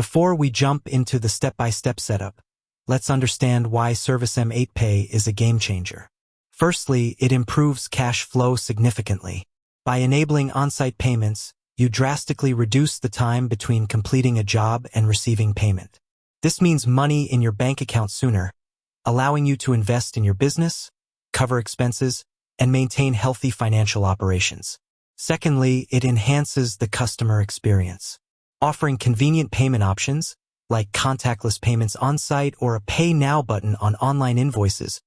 Before we jump into the step-by-step setup, let's understand why ServiceM8 Pay is a game changer. Firstly, it improves cash flow significantly. By enabling on-site payments, you drastically reduce the time between completing a job and receiving payment. This means money in your bank account sooner, allowing you to invest in your business, cover expenses, and maintain healthy financial operations. Secondly, it enhances the customer experience. Offering convenient payment options, like contactless payments on-site or a Pay Now button on online invoices,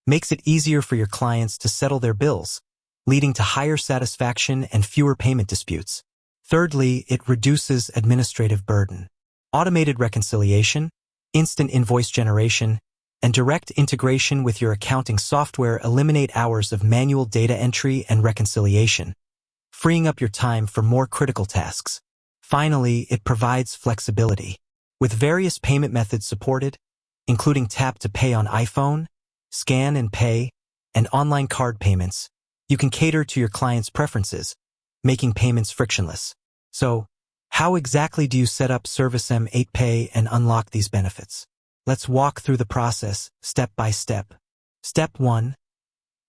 makes it easier for your clients to settle their bills, leading to higher satisfaction and fewer payment disputes. Thirdly, it reduces administrative burden. Automated reconciliation, instant invoice generation, and direct integration with your accounting software eliminate hours of manual data entry and reconciliation, freeing up your time for more critical tasks. Finally, it provides flexibility. With various payment methods supported, including tap to pay on iPhone, scan and pay, and online card payments, you can cater to your clients' preferences, making payments frictionless. So, how exactly do you set up ServiceM8 Pay and unlock these benefits? Let's walk through the process step by step. Step 1.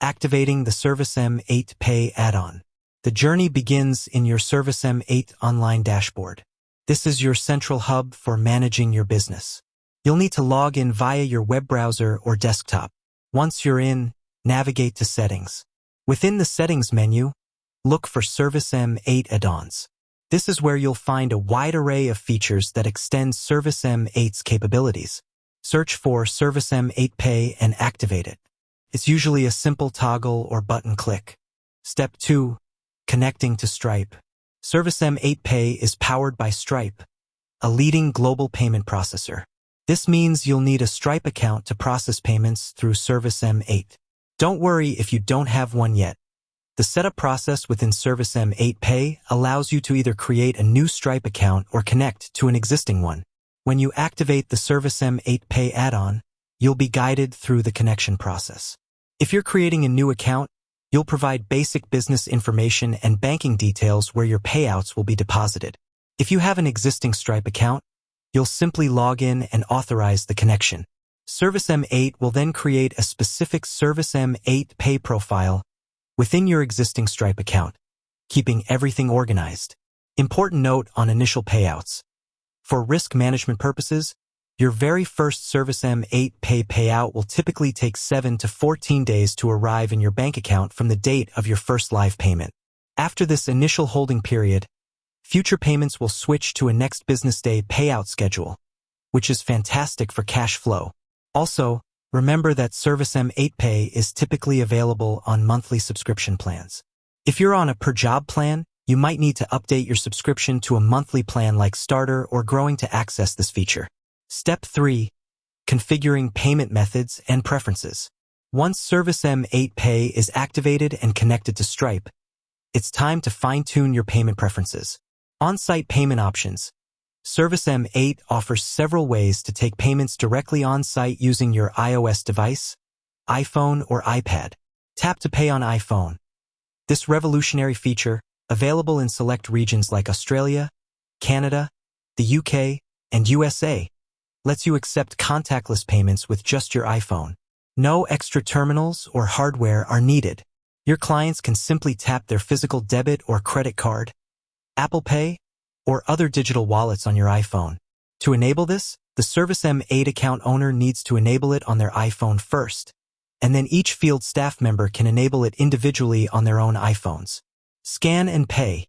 Activating the ServiceM8 Pay add-on. The journey begins in your ServiceM8 online dashboard. This is your central hub for managing your business. You'll need to log in via your web browser or desktop. Once you're in, navigate to Settings. Within the Settings menu, look for ServiceM8 add-ons. This is where you'll find a wide array of features that extend ServiceM8's capabilities. Search for ServiceM8 Pay and activate it. It's usually a simple toggle or button click. Step 2. Connecting to Stripe. ServiceM8 Pay is powered by Stripe, a leading global payment processor. This means you'll need a Stripe account to process payments through ServiceM8. Don't worry if you don't have one yet. The setup process within ServiceM8 Pay allows you to either create a new Stripe account or connect to an existing one. When you activate the ServiceM8 Pay add-on, you'll be guided through the connection process. If you're creating a new account, you'll provide basic business information and banking details where your payouts will be deposited. If you have an existing Stripe account, you'll simply log in and authorize the connection. ServiceM8 will then create a specific ServiceM8 Pay profile within your existing Stripe account, keeping everything organized. Important note on initial payouts. For risk management purposes, your very first ServiceM8 Pay payout will typically take 7 to 14 days to arrive in your bank account from the date of your first live payment. After this initial holding period, future payments will switch to a next business day payout schedule, which is fantastic for cash flow. Also, remember that ServiceM8 Pay is typically available on monthly subscription plans. If you're on a per-job plan, you might need to update your subscription to a monthly plan like Starter or Growing to access this feature. Step 3. Configuring payment methods and preferences. Once ServiceM8 Pay is activated and connected to Stripe, it's time to fine-tune your payment preferences. On-site payment options. ServiceM8 offers several ways to take payments directly on-site using your iOS device, iPhone, or iPad. Tap to pay on iPhone. This revolutionary feature, available in select regions like Australia, Canada, the UK, and USA, lets you accept contactless payments with just your iPhone. No extra terminals or hardware are needed. Your clients can simply tap their physical debit or credit card, Apple Pay, or other digital wallets on your iPhone. To enable this, the ServiceM8 account owner needs to enable it on their iPhone first, and then each field staff member can enable it individually on their own iPhones. Scan and pay.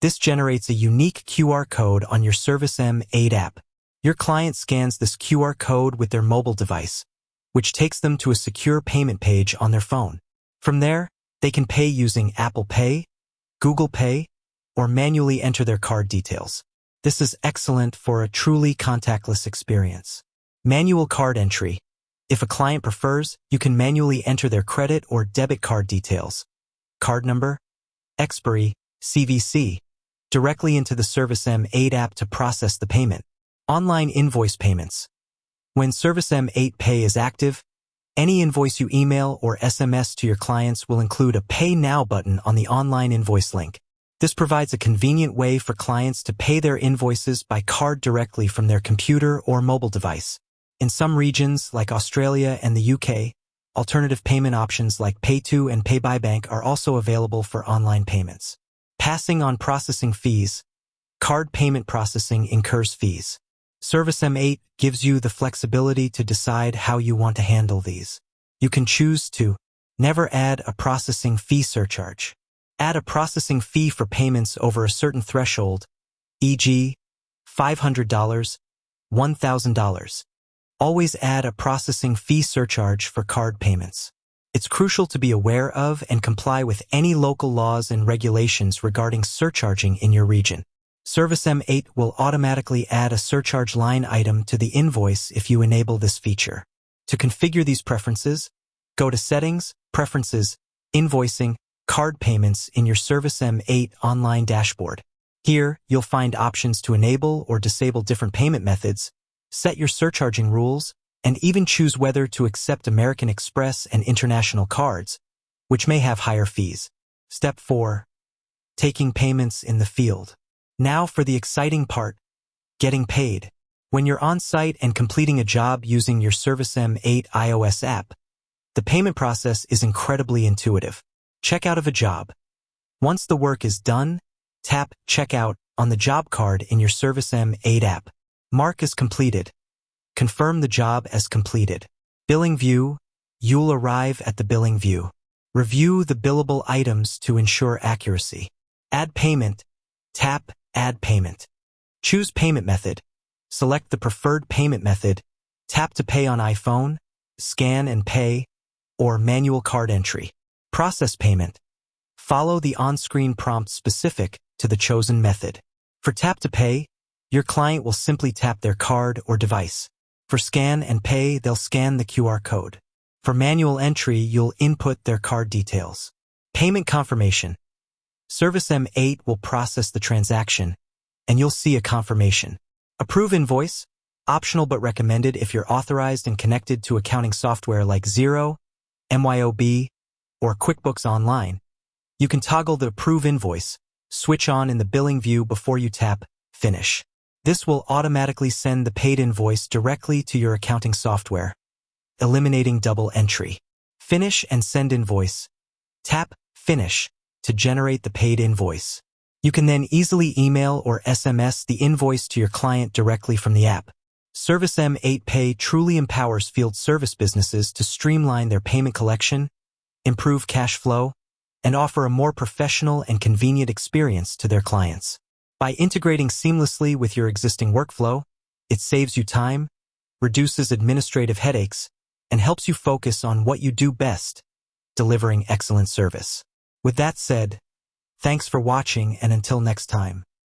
This generates a unique QR code on your ServiceM8 app. Your client scans this QR code with their mobile device, which takes them to a secure payment page on their phone. From there, they can pay using Apple Pay, Google Pay, or manually enter their card details. This is excellent for a truly contactless experience. Manual card entry. If a client prefers, you can manually enter their credit or debit card details, card number, expiry, CVC, directly into the ServiceM8 app to process the payment. Online invoice payments. When ServiceM8 Pay is active, any invoice you email or SMS to your clients will include a Pay Now button on the online invoice link. This provides a convenient way for clients to pay their invoices by card directly from their computer or mobile device. In some regions, like Australia and the UK, alternative payment options like Pay2 and Pay by Bank are also available for online payments. Passing on processing fees. Card payment processing incurs fees. ServiceM8 gives you the flexibility to decide how you want to handle these. You can choose to never add a processing fee surcharge. Add a processing fee for payments over a certain threshold, e.g., $500, $1,000. Always add a processing fee surcharge for card payments. It's crucial to be aware of and comply with any local laws and regulations regarding surcharging in your region. ServiceM8 will automatically add a surcharge line item to the invoice if you enable this feature. To configure these preferences, go to Settings, Preferences, Invoicing, Card Payments in your ServiceM8 online dashboard. Here, you'll find options to enable or disable different payment methods, set your surcharging rules, and even choose whether to accept American Express and international cards, which may have higher fees. Step 4. Taking payments in the field. Now for the exciting part, getting paid. When you're on-site and completing a job using your ServiceM8 iOS app, the payment process is incredibly intuitive. Checkout of a job. Once the work is done, tap Checkout on the job card in your ServiceM8 app. Mark as completed. Confirm the job as completed. Billing view. You'll arrive at the billing view. Review the billable items to ensure accuracy. Add payment. Tap Add payment. Choose payment method. Select the preferred payment method. Tap to pay on iPhone, scan and pay, or manual card entry. Process payment. Follow the on-screen prompt specific to the chosen method. For tap to pay, your client will simply tap their card or device. For scan and pay, they'll scan the QR code. For manual entry, you'll input their card details. Payment confirmation. ServiceM8 will process the transaction, and you'll see a confirmation. Approve invoice. Optional but recommended if you're authorized and connected to accounting software like Xero, MYOB, or QuickBooks Online. You can toggle the Approve Invoice switch on in the billing view before you tap Finish. This will automatically send the paid invoice directly to your accounting software, eliminating double entry. Finish and send invoice. Tap Finish to generate the paid invoice. You can then easily email or SMS the invoice to your client directly from the app. ServiceM8 Pay truly empowers field service businesses to streamline their payment collection, improve cash flow, and offer a more professional and convenient experience to their clients. By integrating seamlessly with your existing workflow, it saves you time, reduces administrative headaches, and helps you focus on what you do best, delivering excellent service. With that said, thanks for watching, and until next time.